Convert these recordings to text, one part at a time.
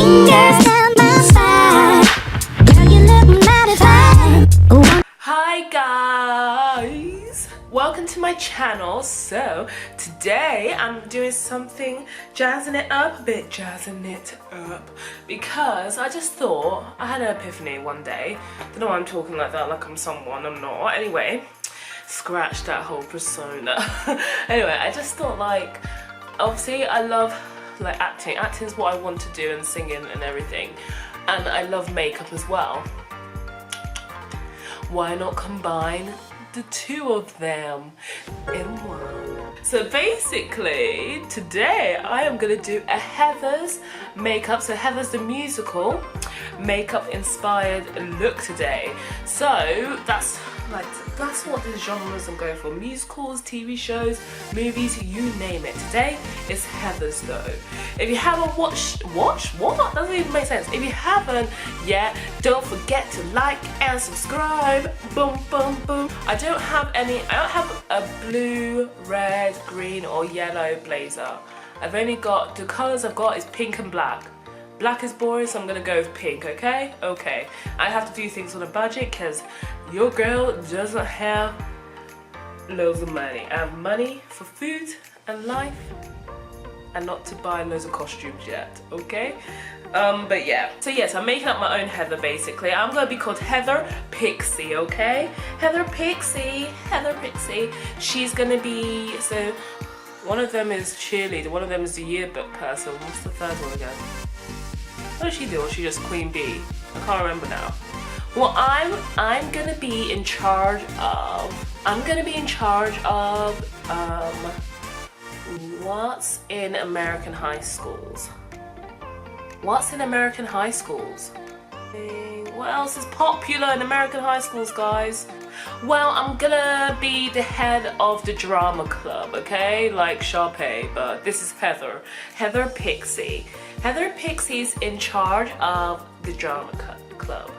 fingers down my spine. Girl, you look mighty fine. Hi guys, welcome to my channel. So today I'm doing something jazzing it up, because I just thought, I had an epiphany one day. Don't know why I'm talking like that, like I'm someone, I'm not. Anyway, scratch that whole persona. Anyway, I just thought, like, obviously I love like acting is what I want to do, and singing and everything, and I love makeup as well. Why not combine the two of them in one? So basically today I am gonna do a Heathers makeup, so Heathers the musical makeup inspired look today. So that's what the genres I'm going for: musicals, TV shows, movies, you name it. Today is Heathers though. If you haven't watched what? Doesn't even make sense. If you haven't yet, don't forget to like and subscribe. Boom, boom, boom. I don't have a blue, red, green or yellow blazer. I've only got, the colours I've got is pink and black. Black is boring, so I'm gonna go with pink, okay? Okay. I have to do things on a budget because your girl doesn't have loads of money. I have money for food and life, and not to buy loads of costumes yet, okay? But yeah. So yes, I'm making up my own Heather basically. I'm gonna be called Heather Pixie, okay? Heather Pixie. She's gonna be, so one of them is cheerleader, one of them is the yearbook person. What's the third one again? What does she do? Or is she just Queen Bee? I can't remember now. Well, I'm gonna be in charge of what's in American high schools. What's in American high schools? What else is popular in American high schools, guys? Well, I'm gonna be the head of the drama club, okay? Like Sharpay, but this is Heather. Heather Pixie. Heather Pixie's in charge of the drama club.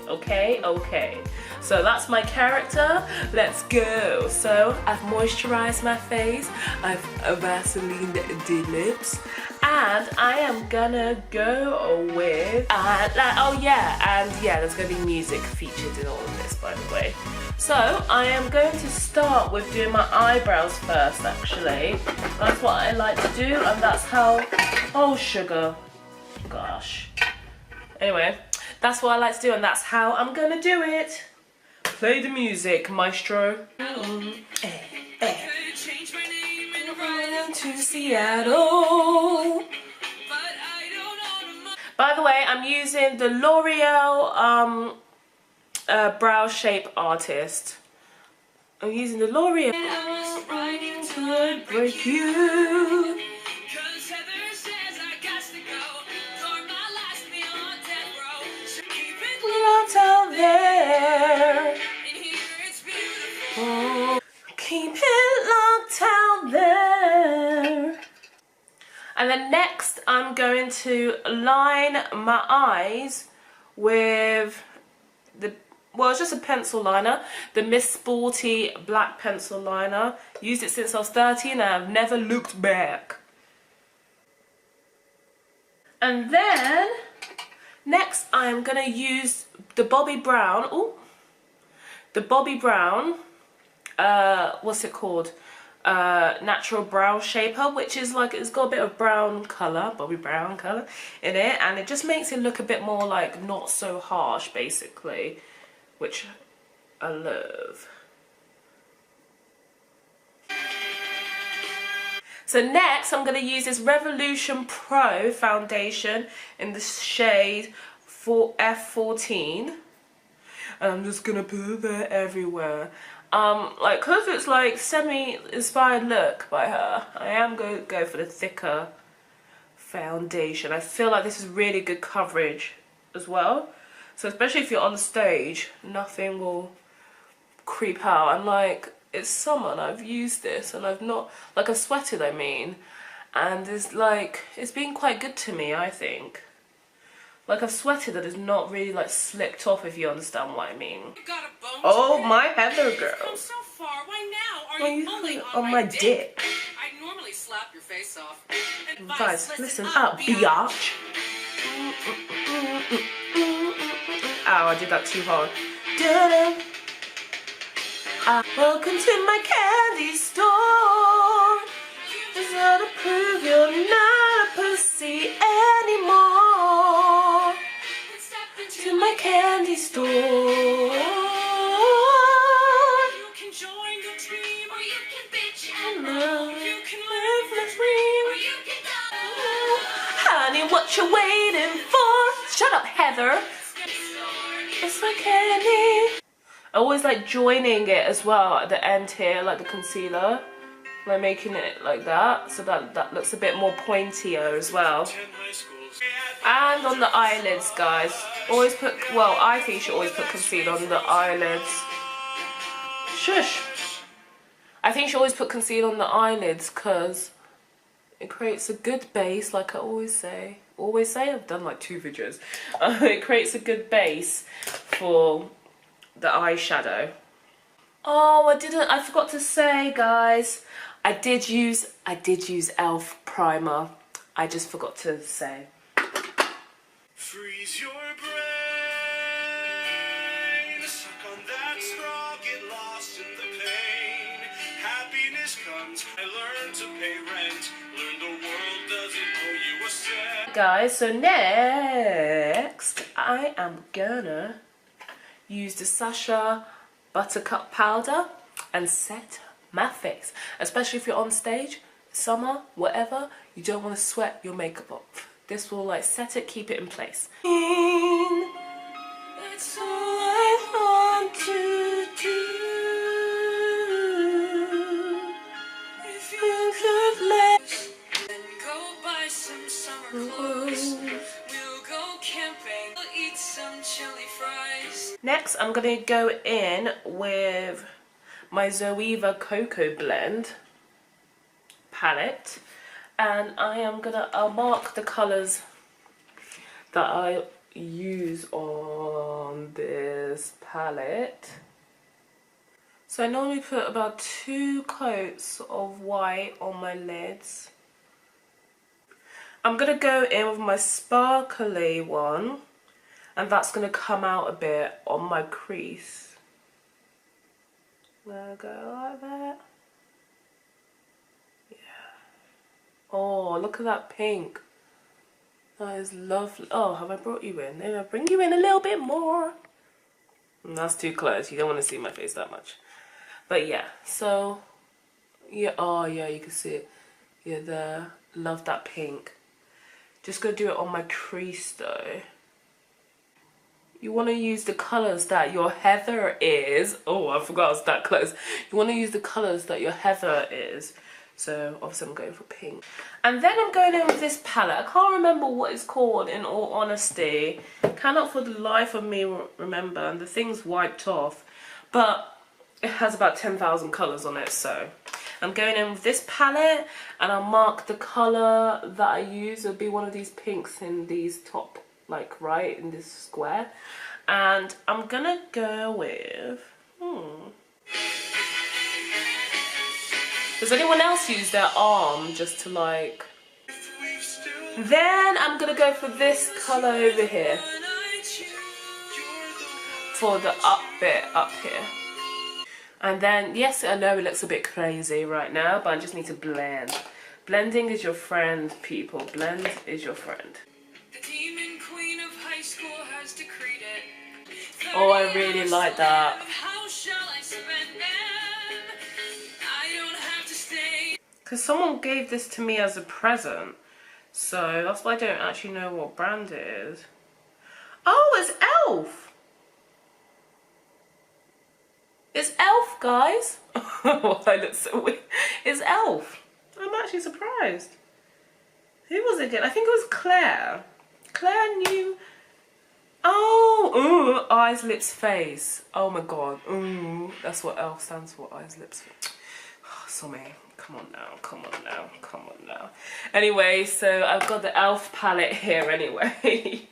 Okay, okay. So that's my character. Let's go. So I've moisturized my face. I've Vaseline the lips. And I am gonna go with, there's gonna be music featured in all of this, by the way. So I am going to start with doing my eyebrows first, actually. That's what I like to do, and that's how, oh sugar, gosh. Anyway, that's what I like to do, and that's how I'm gonna do it. Play the music, maestro. To Seattle. By the way, I'm using the L'Oreal brow shape artist. I'm using the L'Oreal. Could break you. Locked out there. Oh, keep it locked out there. And then next I'm going to line my eyes with it's just a pencil liner, the Miss Sporty black pencil liner. Used it since I was 13 and I've never looked back. And then next I'm gonna use the Bobbi Brown. Oh, the Bobbi Brown. What's it called? Natural brow shaper, which is like, it's got a bit of brown colour, Bobbi Brown colour in it, and it just makes it look a bit more like not so harsh basically, which I love. So next I'm going to use this Revolution Pro foundation in the shade F14, and I'm just going to put that everywhere. Cause it's like semi-inspired look by her, I am going to go for the thicker foundation. I feel like this is really good coverage as well. So especially if you're on stage, nothing will creep out. And like, it's summer and I've used this and I've sweated, I mean. And it's been quite good to me, I think. Like, I've sweated that it's not really like slicked off, if you understand what I mean. Oh, my Heather girl. Come so far. Why now? Are you pulling on my dick? I normally slap your face off. Guys, listen up, biatch. Ow, I did that too hard. Da-da. Welcome to my candy store. It's not to prove you're not a pussy anymore. To my candy store. You can join the team, or you can bitch and moan. You can live the dream, or you can go. Honey, what you waiting for? Shut up, Heather. It's my candy. I always like joining it as well at the end here, like the concealer. Like making it like that, so that looks a bit more pointier as well. And on the eyelids, guys. Always put, well, I think you should always put concealer on the eyelids. Shush. I think you should always put concealer on the eyelids because it creates a good base, like I always say. I've done like 2 videos. It creates a good base for the eyeshadow. Oh, I forgot to say, guys. I did use e.l.f. primer. I just forgot to say. Freeze your brain, suck on that straw, get lost in the pain. Happiness comes, I learned to pay rent, learn the world doesn't owe you a cent. Guys, so next I am gonna use the Sacha Buttercup powder and set my face. Especially if you're on stage, summer, whatever, you don't want to sweat your makeup off. This will like set it, keep it in place. That's all I want to do. If you could let Then go buy some summer clothes. We'll go camping. We'll eat some chili fries. Next, I'm gonna go in with my Zoeva Cocoa Blend palette, and I'll mark the colours that I use on this palette. So I normally put about 2 coats of white on my lids. I'm gonna go in with my sparkly one, and that's gonna come out a bit on my crease. There I go, like that. Yeah. Oh, look at that pink. That is lovely. Oh, have I brought you in? Maybe I'll bring you in a little bit more. That's too close. You don't want to see my face that much. But yeah, so yeah. Oh yeah, you can see it. Yeah, there. Love that pink. Just gonna do it on my crease though. You want to use the colours that your heather is. Oh, I forgot I was that close. You want to use the colours that your heather is. So obviously I'm going for pink. And then I'm going in with this palette. I can't remember what it's called, in all honesty. Cannot for the life of me remember. And the thing's wiped off. But it has about 10,000 colours on it. So I'm going in with this palette. And I'll mark the colour that I use. It'll be one of these pinks in these top, like right in this square. And I'm gonna go with does anyone else use their arm just to like, then I'm gonna go for this colour over here for the up bit up here. And then yes, I know it looks a bit crazy right now, but I just need to blend. Blending is your friend, people. Blend is your friend. The demon queen of high school has decreed it. Oh, I really like that. How shall I spend them? I don't have to stay. Because someone gave this to me as a present. So that's why I don't actually know what brand it is. Oh, it's e.l.f. It's e.l.f, guys. Oh, I look so weird. It's e.l.f. I'm actually surprised. Who was it again? I think it was Claire. Claire knew. Oh, ooh, eyes, lips, face. Oh my god. Ooh, that's what e.l.f. stands for. Eyes, lips, face. Oh, Somi, come on now, come on now, come on now. Anyway, so I've got the e.l.f. palette here anyway.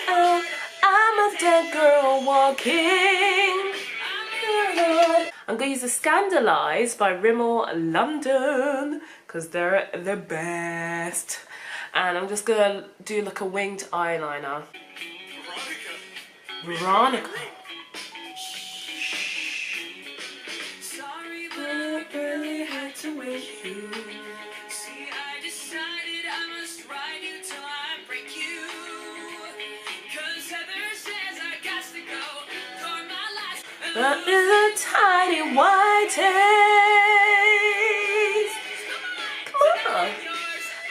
I'm a dead girl walking. I'm going to use the Scandalise by Rimmel London because they're the best. And I'm just going to do like a winged eyeliner. Veronica, Veronica. Sorry, but I barely had to wait you. See, I decided I must ride you till I break you. 'Cause Heather says I got to go for my life. But in a tiny white haze. Come on.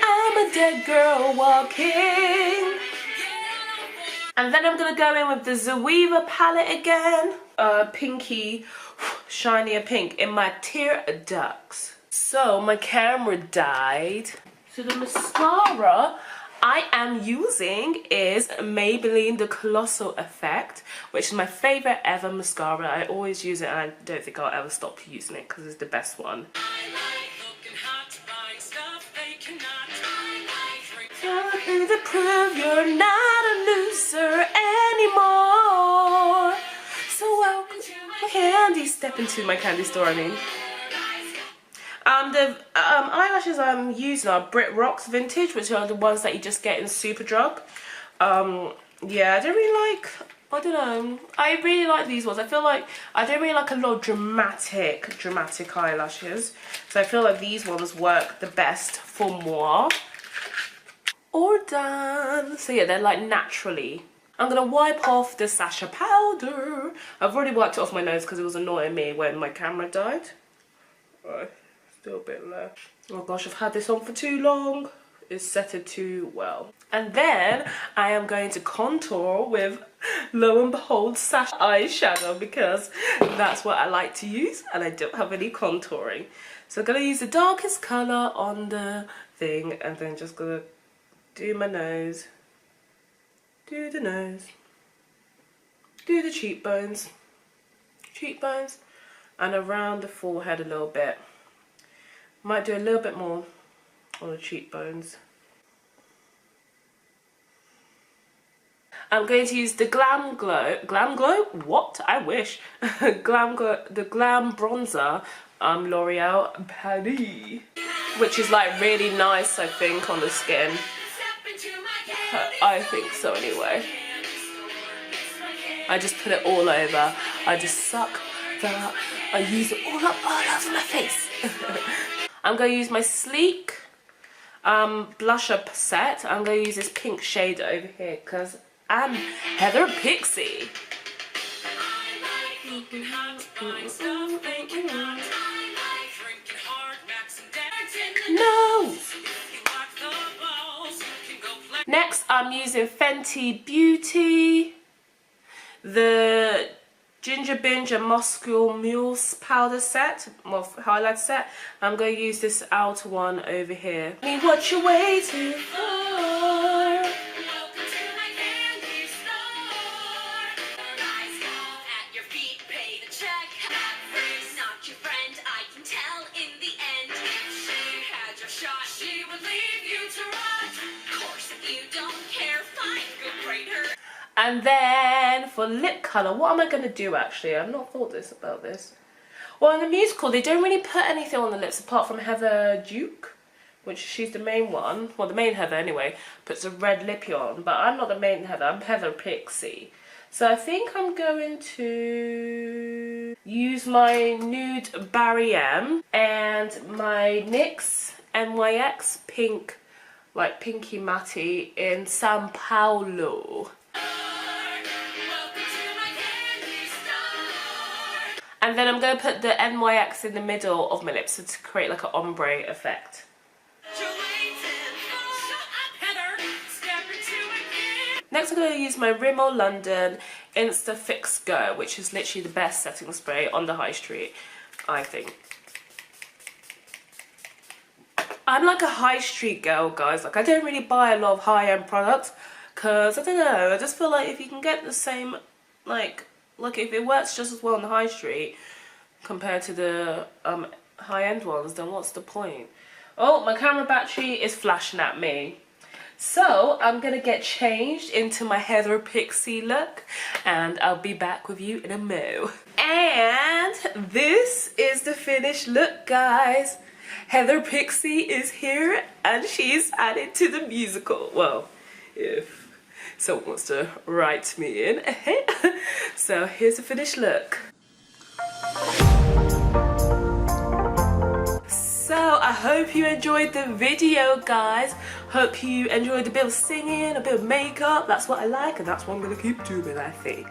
I'm a dead girl walking. And then I'm gonna go in with the Zoeva palette again. Pinky, shinier pink in my tear ducts. So my camera died. So the mascara I am using is Maybelline The Colossal Effect, which is my favorite ever mascara. I always use it and I don't think I'll ever stop using it because it's the best one. Looking hot, buying stuff they cannot. Something to prove you're not a loser anymore. So welcome to my candy. Step into my candy store, I mean. The eyelashes I'm using are Brit Rocks Vintage, which are the ones that you just get in Superdrug. Yeah, I don't really like, I don't know, I really like these ones. I feel like I don't really like a lot of dramatic eyelashes. So I feel like these ones work the best for moi. All done. So yeah, they're like naturally. I'm gonna wipe off the Sacha powder. I've already wiped it off my nose because it was annoying me when my camera died. Right, still a bit left. Oh gosh, I've had this on for too long. It's setted too well. And then I am going to contour with, lo and behold, Sacha eyeshadow because that's what I like to use and I don't have any contouring. So I'm gonna use the darkest colour on the thing and then just gonna do my nose, do the nose, do the cheekbones, and around the forehead a little bit. Might do a little bit more on the cheekbones. I'm going to use the Glam Glow, what? I wish. The Glam Bronzer, L'Oreal Paris, which is like really nice, I think, on the skin. I think so anyway. I just put it all over. I just suck that. I use it all over my face. I'm going to use my Sleek blusher set. I'm going to use this pink shade over here because I'm Heather Pixie. No! Next, I'm using Fenty Beauty, the Ginger Binge and Moscow Mule powder set, or highlight set. I'm going to use this outer one over here. I mean, what you waiting for? And then for lip colour, what am I going to do actually? I've not thought about this. Well, in the musical, they don't really put anything on the lips apart from Heather Duke, which she's the main one. Well, the main Heather anyway, puts a red lippy on. But I'm not the main Heather, I'm Heather Pixie. So I think I'm going to use my nude Barry M and my NYX NYX pink, like pinky matty in Sao Paulo. And then I'm going to put the NYX in the middle of my lips to create like an ombre effect. Next I'm going to use my Rimmel London Insta Fix Go, which is literally the best setting spray on the high street, I think. I'm like a high street girl, guys. Like I don't really buy a lot of high-end products because I don't know, I just feel like if you can get the same, like if it works just as well on the high street compared to the high-end ones, then what's the point? Oh, my camera battery is flashing at me. So I'm gonna get changed into my Heather Pixie look and I'll be back with you in a mo. And this is the finished look, guys. Heather Pixie is here and she's added to the musical. Well, if someone wants to write me in. So here's the finished look. So I hope you enjoyed the video, guys. Hope you enjoyed a bit of singing, a bit of makeup. That's what I like, and that's what I'm gonna keep doing, I think.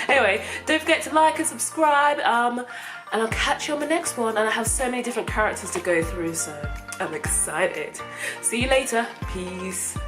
Anyway, don't forget to like and subscribe, and I'll catch you on the next one. And I have so many different characters to go through, so I'm excited. See you later. Peace.